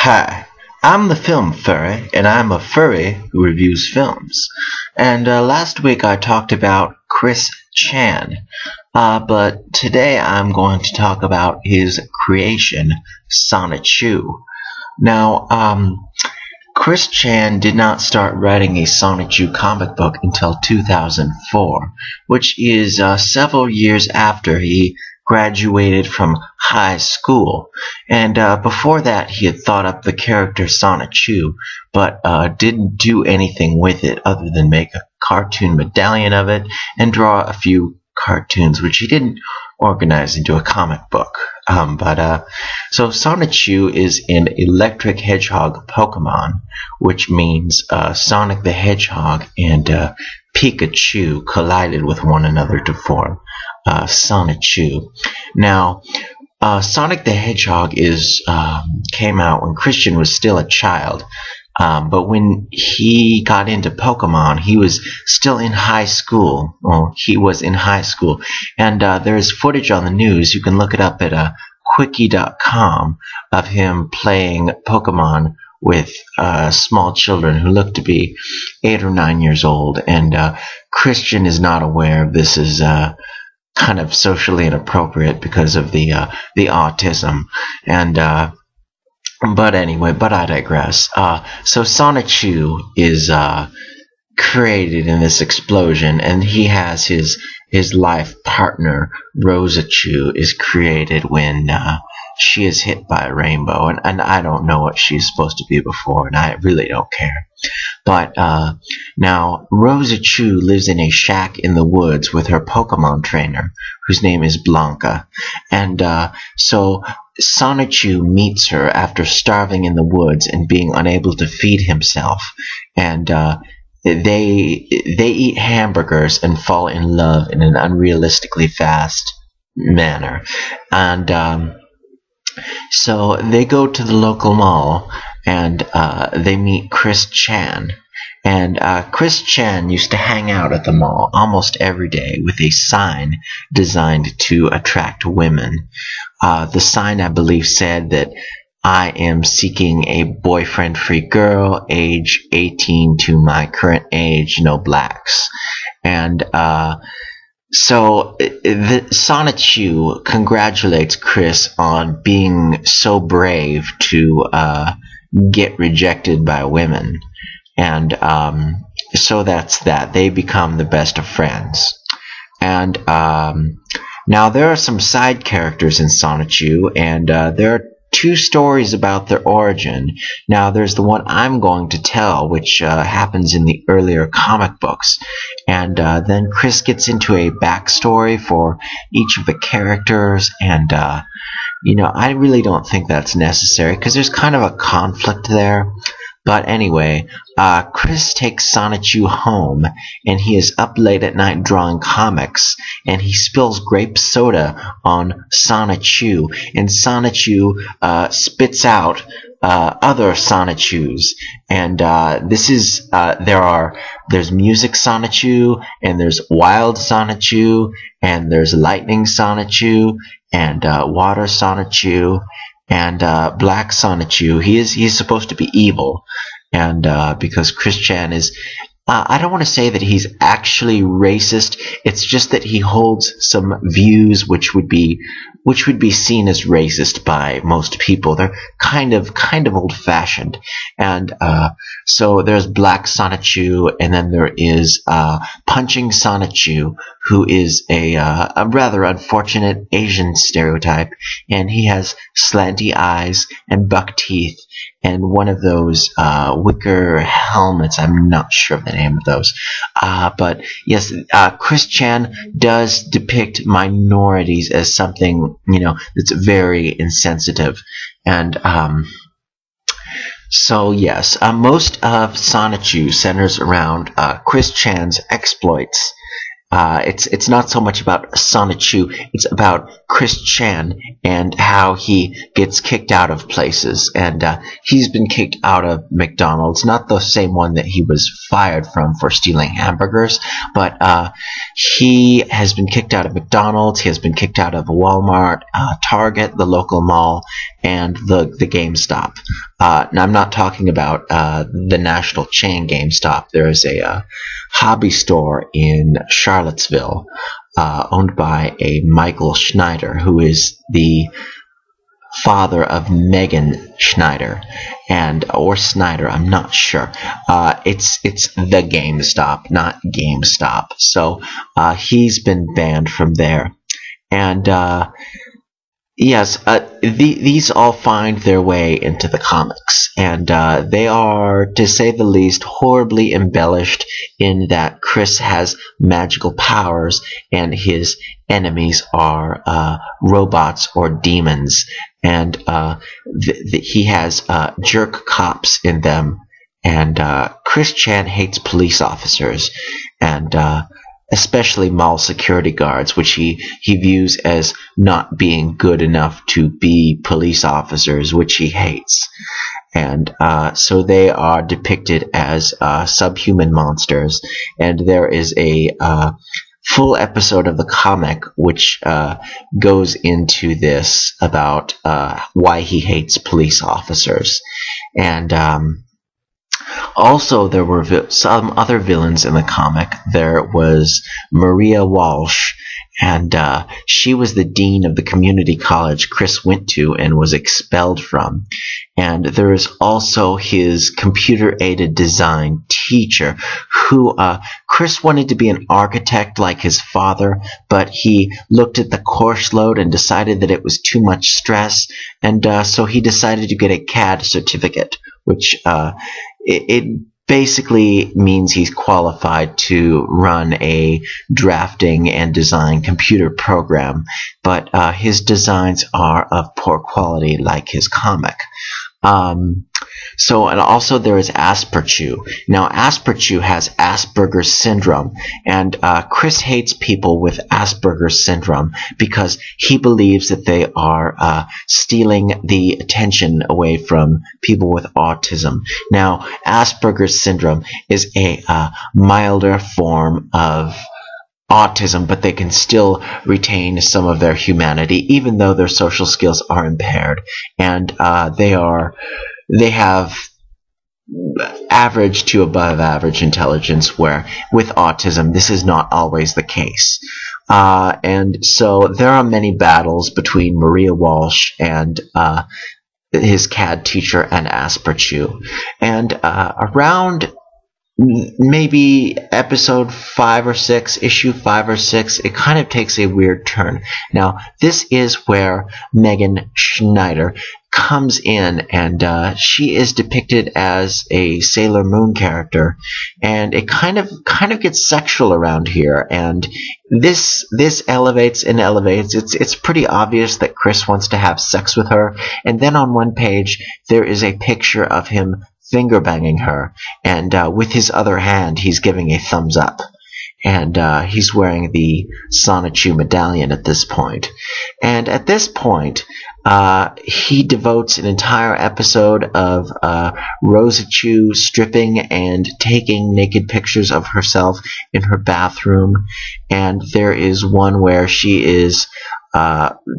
Hi, I'm the film Furry, and I'm a furry who reviews films. And last week I talked about Chris Chan, but today I'm going to talk about his creation, Sonichu. Now, Chris Chan did not start writing a Sonichu comic book until 2004, which is several years after he graduated from high school. And before that, he had thought up the character Sonichu, but didn't do anything with it other than make a cartoon medallion of it and draw a few cartoons, which he didn't organize into a comic book. So Sonichu is an electric hedgehog Pokemon, which means Sonic the Hedgehog and Pikachu collided with one another to form Sonichu. Now, Sonic the Hedgehog came out when Christian was still a child. But when he got into Pokemon, he was still in high school. Well, he was in high school. And there's footage on the news. You can look it up at quickie.com of him playing Pokemon with small children who look to be 8 or 9 years old. And Christian is not aware of this is kind of socially inappropriate because of the autism. And but anyway, I digress. So Sonichu is created in this explosion, and he has his life partner, Rosachu, is created when she is hit by a rainbow. And I don't know what she's supposed to be before, and I really don't care. But now, Rosachu lives in a shack in the woods with her Pokemon trainer, whose name is Blanca. And so Sonichu meets her after starving in the woods and being unable to feed himself. And they eat hamburgers and fall in love in an unrealistically fast manner. And so they go to the local mall and they meet Chris Chan. And Chris Chan used to hang out at the mall almost every day with a sign designed to attract women. The sign, I believe, said that I am seeking a boyfriend-free girl, age 18 to my current age, no blacks. And so Sonichu congratulates Chris on being so brave to get rejected by women. And so that's that. They become the best of friends. And now there are some side characters in Sonichu, and there are two stories about their origin. Now there's the one I'm going to tell, which happens in the earlier comic books. And then Chris gets into a backstory for each of the characters, and I really don't think that's necessary because there's kind of a conflict there. But anyway, Chris takes Sonichu home, and he is up late at night drawing comics, and he spills grape soda on Sonichu, and Sonichu spits out other Sonichus. And there's music Sonichu, and there's wild Sonichu, and there's lightning Sonichu, and water Sonichu, and black Sonichu. He's supposed to be evil, and because Chris Chan is, I don't want to say that he's actually racist. It's just that he holds some views which would be seen as racist by most people. They're kind of old-fashioned. And so there's Black Sonichu, and then there is Punching Sonichu, who is a rather unfortunate Asian stereotype, and he has slanty eyes and buck teeth and one of those wicker helmets. I'm not sure of the name of those. But yes, Chris Chan does depict minorities as something, that's very insensitive. And so yes, most of Sonichu centers around Chris Chan's exploits. It's not so much about Sonichu, it's about Chris Chan and how he gets kicked out of places. And he's been kicked out of McDonald's, not the same one that he was fired from for stealing hamburgers, but he has been kicked out of McDonald's, he has been kicked out of Walmart, Target, the local mall, and the GameStop. Now, I'm not talking about the national chain GameStop. There is a hobby store in Charlottesville owned by a Michael Schneider, who is the father of Megan Schneider, or Snyder, I'm not sure. It's the GameStop, not GameStop. So he's been banned from there. And yes, these all find their way into the comics, and they are, to say the least, horribly embellished in that Chris has magical powers and his enemies are robots or demons, and he has jerk cops in them, and Chris Chan hates police officers, and especially mall security guards, which he views as not being good enough to be police officers, which he hates. And so they are depicted as subhuman monsters, and there is a full episode of the comic which goes into this about why he hates police officers. And also, there were some other villains in the comic. There was Maria Walsh, and she was the dean of the community college Chris went to and was expelled from. And there is also his computer-aided design teacher, who Chris wanted to be an architect like his father, but he looked at the course load and decided that it was too much stress, and so he decided to get a CAD certificate, which it basically means he's qualified to run a drafting and design computer program, but his designs are of poor quality like his comic. And also there is Asperchu. Now, Asperchu has Asperger's syndrome, and Chris hates people with Asperger's syndrome because he believes that they are stealing the attention away from people with autism. Now, Asperger's syndrome is a milder form of autism, but they can still retain some of their humanity, even though their social skills are impaired, and they have average to above average intelligence, where with autism this is not always the case. And so there are many battles between Maria Walsh and his CAD teacher and Asperchu, and around maybe episode 5 or 6, issue 5 or 6, it kind of takes a weird turn. Now, this is where Megan Schneider comes in, and she is depicted as a Sailor Moon character, and it kind of gets sexual around here, and this elevates and elevates. It's pretty obvious that Chris wants to have sex with her, and then on one page there is a picture of him finger banging her, and with his other hand he's giving a thumbs up, and he's wearing the Sonichu medallion at this point. And at this point he devotes an entire episode of Rosichu stripping and taking naked pictures of herself in her bathroom, and there is one where she is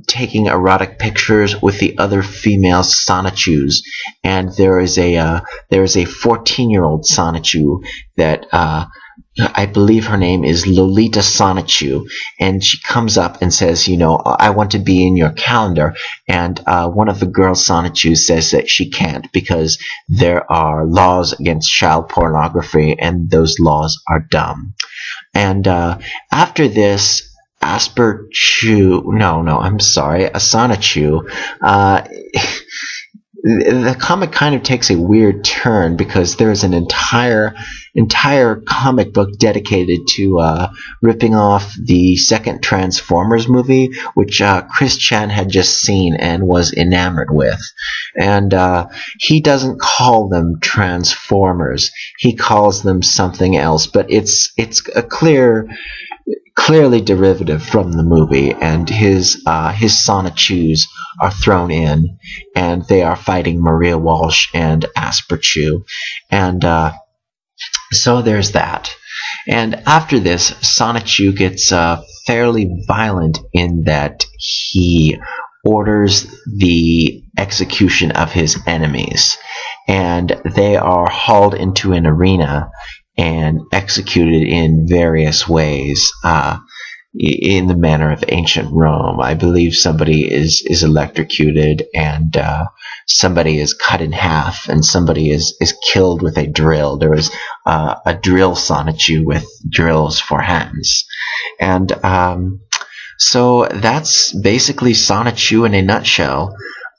taking erotic pictures with the other female Sonichus, and there is a 14-year-old Sonichu that I believe her name is Lolita Sonichu, and she comes up and says, you know, I want to be in your calendar, and one of the girl Sonichus says that she can't because there are laws against child pornography, and those laws are dumb. And after this, Asperchu, Sonichu, the comic kind of takes a weird turn because there's an entire comic book dedicated to ripping off the second Transformers movie, which Chris Chan had just seen and was enamored with. And he doesn't call them Transformers. He calls them something else, but it's a clear clearly derivative from the movie, and his Sonichus are thrown in, and they are fighting Maria Walsh and Asperchu, and so there's that. And after this, Sonichu gets fairly violent in that he orders the execution of his enemies, and they are hauled into an arena and executed in various ways, in the manner of ancient Rome. I believe somebody is electrocuted, and somebody is cut in half, and somebody is killed with a drill. There is a drill Sonichu with drills for hands. And so that's basically Sonichu in a nutshell.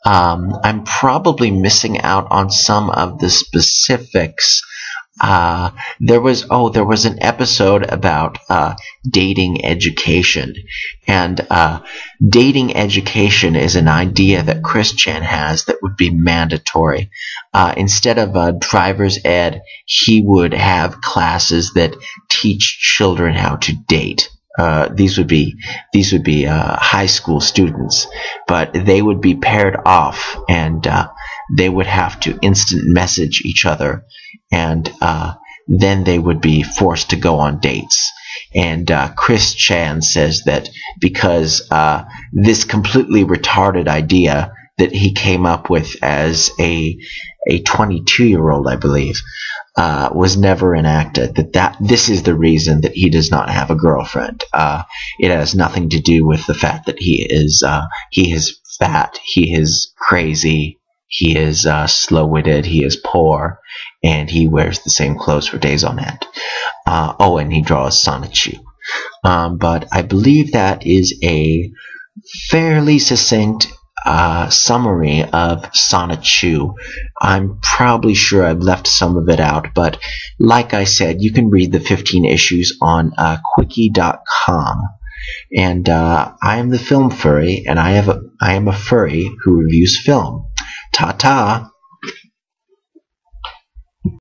I'm probably missing out on some of the specifics. There was an episode about dating education, and dating education is an idea that Chris Chan has that would be mandatory. Instead of driver's ed, he would have classes that teach children how to date. These would be high school students, but they would be paired off, and they would have to instant message each other, and then they would be forced to go on dates. And Chris Chan says that because this completely retarded idea that he came up with as a 22-year-old, I believe, was never enacted, that this is the reason that he does not have a girlfriend. It has nothing to do with the fact that he is fat, he is crazy, he is slow-witted, he is poor, and he wears the same clothes for days on end. And he draws Sonichu. But I believe that is a fairly succinct summary of Sonichu. I'm probably sure I've left some of it out, but like I said, you can read the 15 issues on quickie.com. And I am the Film Furry, and I am a furry who reviews film. Ta-ta!